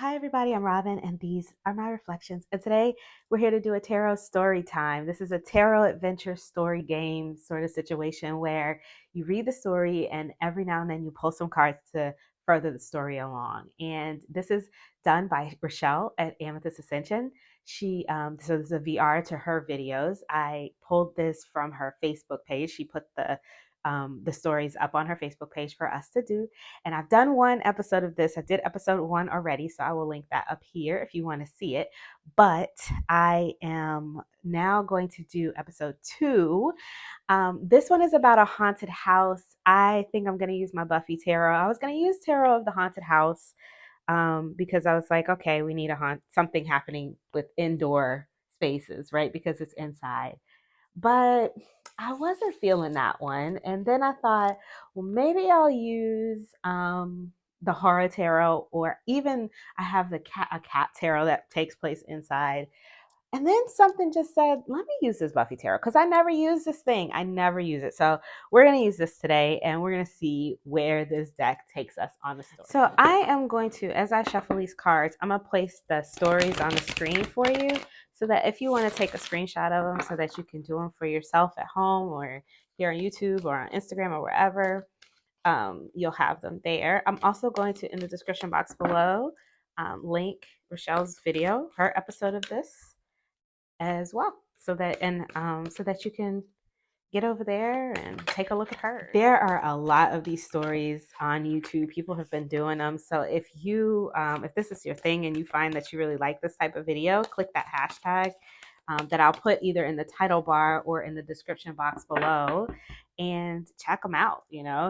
Hi, everybody. I'm Robin, and these are my reflections. And today we're here to do a tarot story time. This is a tarot adventure story game sort of situation where you read the story, and every now and then you pull some cards to further the story along. And this is done by Rochelle at Amethyst Ascension. So this is a VR to her videos. I pulled this from her Facebook page. She put the stories up on her Facebook page for us to do, and I've done one episode of this. I did episode 1 already, so I will link that up here if you want to see it. But I am now going to do episode 2. This one is about a haunted house. I think I'm going to use my Buffy tarot. I was going to use tarot of the haunted house because I was like, okay, we need something happening with indoor spaces, right? Because it's inside. But I wasn't feeling that one. And then I thought, well, maybe I'll use the horror tarot, or even I have a cat tarot that takes place inside. And then something just said, let me use this Buffy tarot because I never use this thing. I never use it. So we're going to use this today, and we're going to see where this deck takes us on the story. So I am going to, as I shuffle these cards, I'm going to place the stories on the screen for you so that if you want to take a screenshot of them so that you can do them for yourself at home or here on YouTube or on Instagram or wherever, you'll have them there. I'm also going to, in the description box below, link Rochelle's video, her episode of this as well, so that you can get over there and take a look at her. There are a lot of these stories on YouTube. People have been doing them. So if this is your thing and you find that you really like this type of video, click that hashtag that I'll put either in the title bar or in the description box below, and check them out.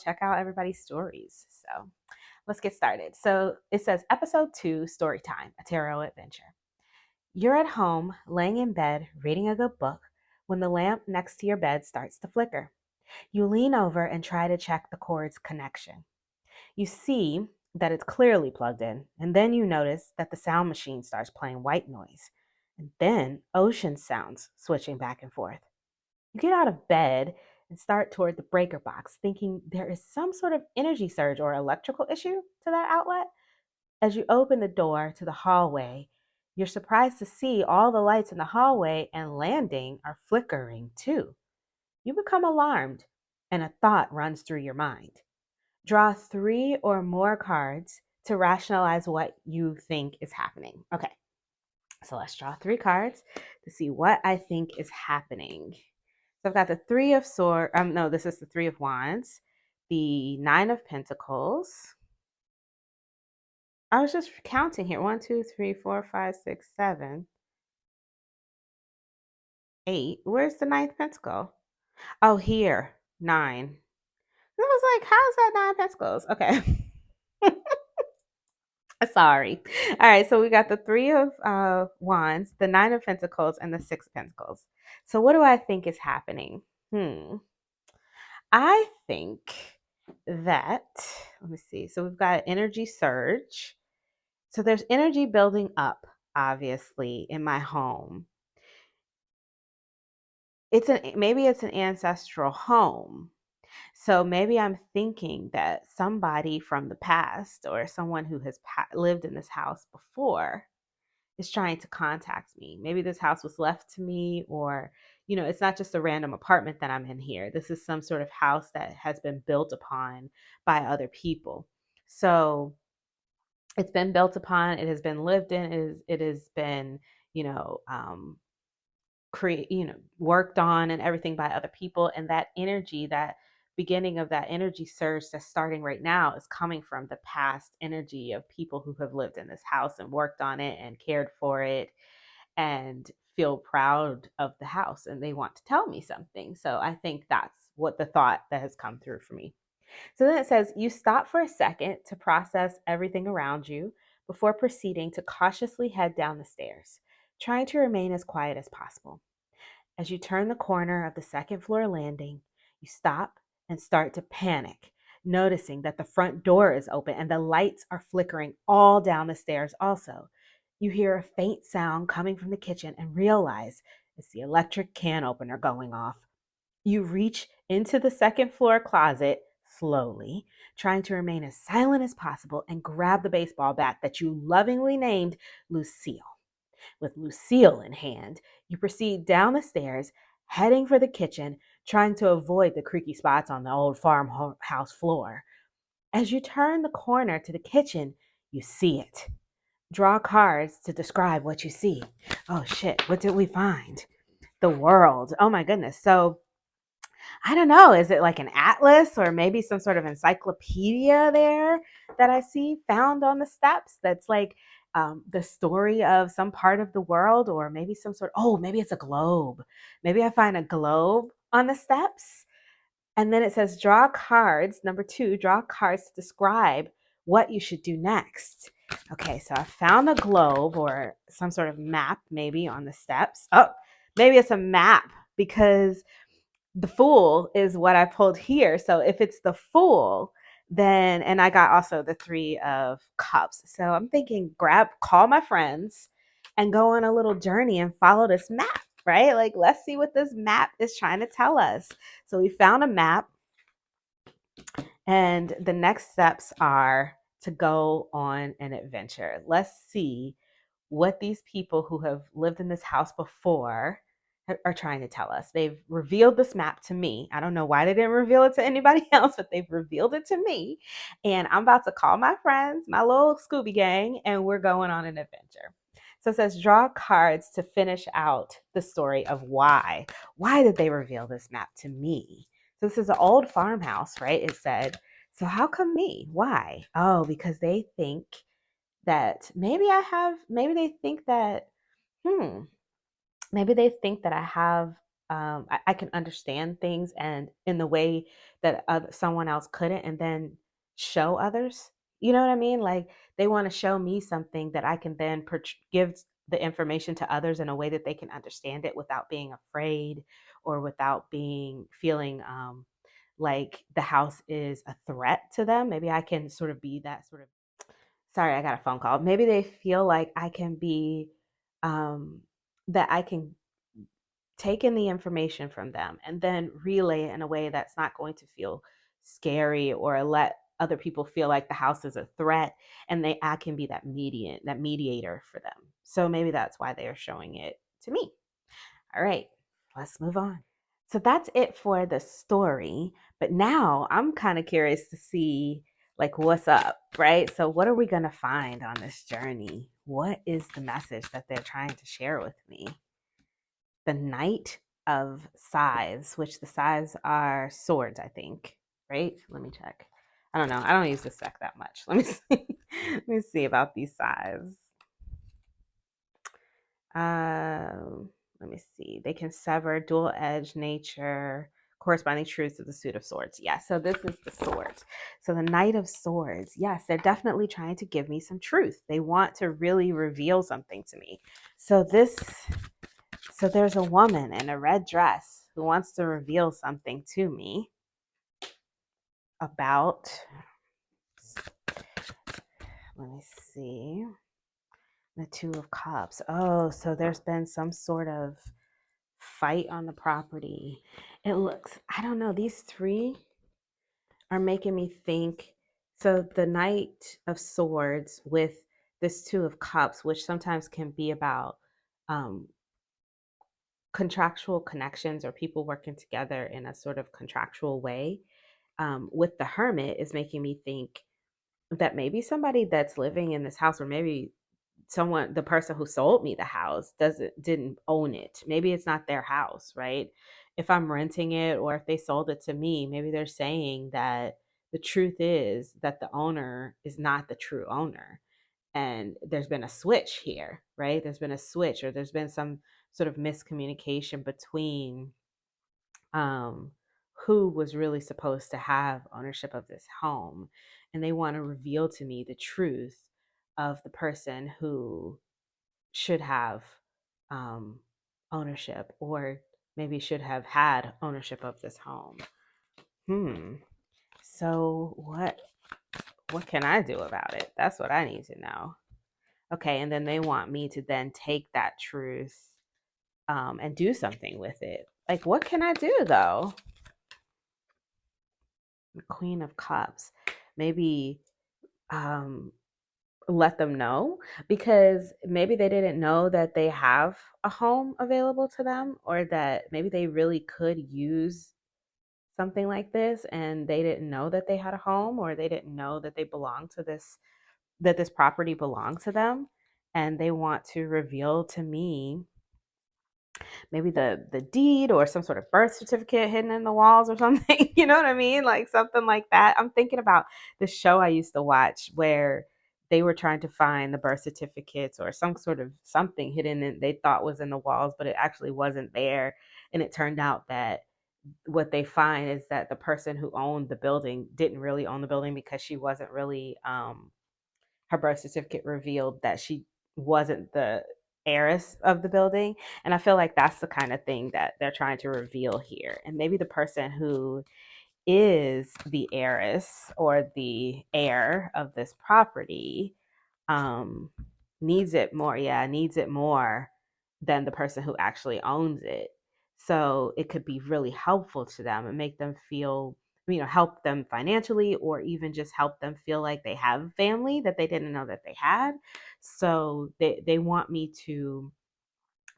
Check out everybody's stories. So let's get started. So it says episode 2, story time, a tarot adventure. You're at home, laying in bed, reading a good book, when the lamp next to your bed starts to flicker. You lean over and try to check the cord's connection. You see that it's clearly plugged in, and then you notice that the sound machine starts playing white noise, and then ocean sounds switching back and forth. You get out of bed and start toward the breaker box, thinking there is some sort of energy surge or electrical issue to that outlet. As you open the door to the hallway, you're surprised to see all the lights in the hallway and landing are flickering too. You become alarmed, and a thought runs through your mind. Draw 3 or more cards to rationalize what you think is happening. Okay, so let's draw 3 cards to see what I think is happening. So I've got the 3 of Swords. No, this is the 3 of Wands, the 9 of Pentacles. I was just counting here. 1, 2, 3, 4, 5, 6, 7, 8. Where's the ninth pentacle? Oh, here. 9. I was like, how's that 9 pentacles? Okay. Sorry. All right. So we got the 3 of Wands, the 9 of Pentacles, and the 6 of Pentacles. So what do I think is happening? I think that, let me see. So we've got energy surge. So there's energy building up, obviously, in my home. Maybe it's an ancestral home. So maybe I'm thinking that somebody from the past or someone who has lived in this house before is trying to contact me. Maybe this house was left to me, or, it's not just a random apartment that I'm in here. This is some sort of house that has been built upon by other people. So it's been built upon, it has been lived in, it has been, worked on and everything by other people. And that energy, that beginning of that energy surge that's starting right now, is coming from the past energy of people who have lived in this house and worked on it and cared for it and feel proud of the house, and they want to tell me something. So I think that's what the thought that has come through for me. So then it says, you stop for a second to process everything around you before proceeding to cautiously head down the stairs, trying to remain as quiet as possible. As you turn the corner of the second floor landing, you stop and start to panic, noticing that the front door is open and the lights are flickering all down the stairs also. You hear a faint sound coming from the kitchen and realize it's the electric can opener going off. You reach into the second floor closet, slowly, trying to remain as silent as possible, and grab the baseball bat that you lovingly named Lucille. With Lucille in hand, you proceed down the stairs, heading for the kitchen, trying to avoid the creaky spots on the old farmhouse floor. As you turn the corner to the kitchen, you see it. Draw cards to describe what you see. Oh shit, what did we find? The world. Oh my goodness. So I don't know. Is it like an atlas or maybe some sort of encyclopedia there that I see found on the steps? That's like the story of some part of the world, or maybe some sort. Oh, maybe it's a globe. Maybe I find a globe on the steps. And then it says, draw cards. Number 2, draw cards to describe what you should do next. Okay, so I found a globe or some sort of map maybe on the steps. Oh, maybe it's a map because the Fool is what I pulled here. So if it's the Fool, then, and I got also the 3 of Cups. So I'm thinking call my friends and go on a little journey and follow this map, right? Like, let's see what this map is trying to tell us. So we found a map, and the next steps are to go on an adventure. Let's see what these people who have lived in this house before are trying to tell us. They've revealed this map to me. I don't know why they didn't reveal it to anybody else, but they've revealed it to me. And I'm about to call my friends, my little Scooby gang, and we're going on an adventure. So it says, draw cards to finish out the story of why. Why did they reveal this map to me? So this is an old farmhouse, right? It said, so how come me? Why? Oh, because they think that maybe they think that, hmm, maybe they think that I have, I can understand things and in the way that someone else couldn't, and then show others. You know what I mean? Like they want to show me something that I can then give the information to others in a way that they can understand it without being afraid or without feeling like the house is a threat to them. Maybe I can sort of be that sort of. Sorry, I got a phone call. Maybe they feel like I can be, um, that I can take in the information from them and then relay it in a way that's not going to feel scary or let other people feel like the house is a threat, and I can be that mediator for them. So maybe that's why they are showing it to me. All right, let's move on. So that's it for the story. But now I'm kind of curious to see like what's up, right? So what are we going to find on this journey? What is the message that they're trying to share with me? The Knight of Scythes, which the scythes are swords, I think, right? Let me check. I don't know. I don't use this deck that much. Let me see. Let me see about these scythes. Let me see. They can sever dual edge nature, corresponding truths of the suit of swords. Yeah, so this is the swords. So the Knight of Swords. Yes, they're definitely trying to give me some truth. They want to really reveal something to me. So there's a woman in a red dress who wants to reveal something to me about, let me see, the 2 of Cups. Oh, so there's been some sort of fight on the property. It looks, I don't know, these 3 are making me think. So the Knight of Swords with this 2 of Cups, which sometimes can be about um, contractual connections or people working together in a sort of contractual way. With the Hermit is making me think that maybe somebody that's living in this house, or maybe the person who sold me the house didn't own it. Maybe it's not their house, right? If I'm renting it or if they sold it to me, maybe they're saying that the truth is that the owner is not the true owner. And there's been a switch here, right? There's been a switch, or there's been some sort of miscommunication between um, who was really supposed to have ownership of this home. And they want to reveal to me the truth of the person who should have um, ownership, or maybe should have had ownership of this home. So what can I do about it? That's what I need to know. Okay, and then they want me to then take that truth and do something with it. Like, what can I do though? Queen of Cups. Maybe let them know, because maybe they didn't know that they have a home available to them, or that maybe they really could use something like this and they didn't know that they had a home, or they didn't know that they belong to this, that this property belonged to them, and they want to reveal to me maybe the deed or some sort of birth certificate hidden in the walls or something. You know what I mean? Like something like that. I'm thinking about the show I used to watch where they were trying to find the birth certificates or some sort of something hidden in, they thought was in the walls, but it actually wasn't there. And it turned out that what they find is that the person who owned the building didn't really own the building, because she wasn't really her birth certificate revealed that she wasn't the heiress of the building. And I feel like that's the kind of thing that they're trying to reveal here. And maybe the person who is the heiress or the heir of this property um, needs it more. Yeah, needs it more than the person who actually owns it. So it could be really helpful to them and make them feel, help them financially, or even just help them feel like they have a family that they didn't know that they had. So they want me to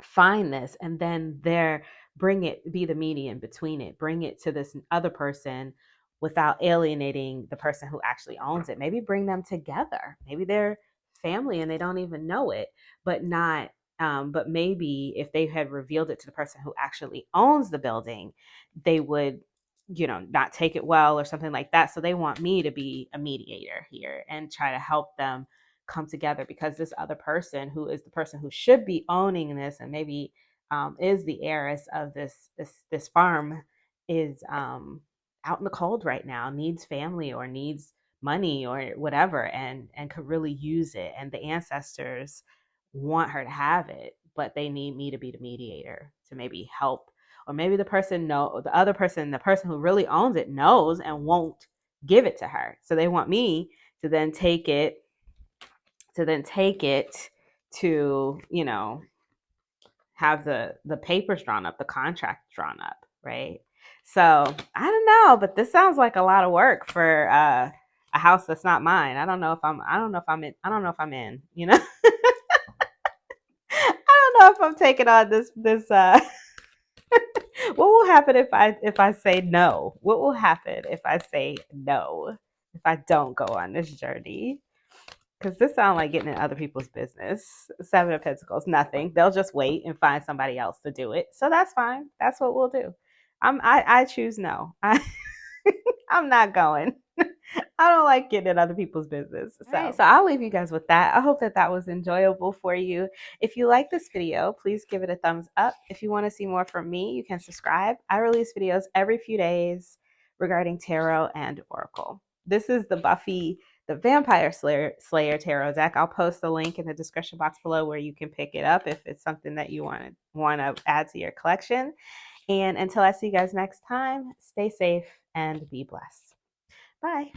find this, and then there, bring it, be the median between it, bring it to this other person without alienating the person who actually owns it. Maybe bring them together, maybe they're family and they don't even know it, but not but maybe if they had revealed it to the person who actually owns the building, they would, not take it well or something like that. So they want me to be a mediator here and try to help them come together, because this other person, who is the person who should be owning this and maybe is the heiress of this farm, is out in the cold right now, needs family or needs money or whatever, and could really use it, and the ancestors want her to have it, but they need me to be the mediator to maybe help. Or maybe the other person, the person who really owns it, knows and won't give it to her, so they want me to then take it to, have the papers drawn up, the contract drawn up, right? So I don't know, but this sounds like a lot of work for a house that's not mine. I don't know if I'm in, I don't know if I'm taking on this what will happen if I say no? What will happen if I say no? If I don't go on this journey? Because this sounds like getting in other people's business. Seven of Pentacles, nothing. They'll just wait and find somebody else to do it. So that's fine. That's what we'll do. I choose no. I'm not going. I don't like getting in other people's business. So I'll leave you guys with that. I hope that was enjoyable for you. If you like this video, please give it a thumbs up. If you want to see more from me, you can subscribe. I release videos every few days regarding tarot and oracle. This is the Buffy the Vampire Slayer tarot deck. I'll post the link in the description box below where you can pick it up if it's something that you want to add to your collection. And until I see you guys next time, stay safe and be blessed. Bye.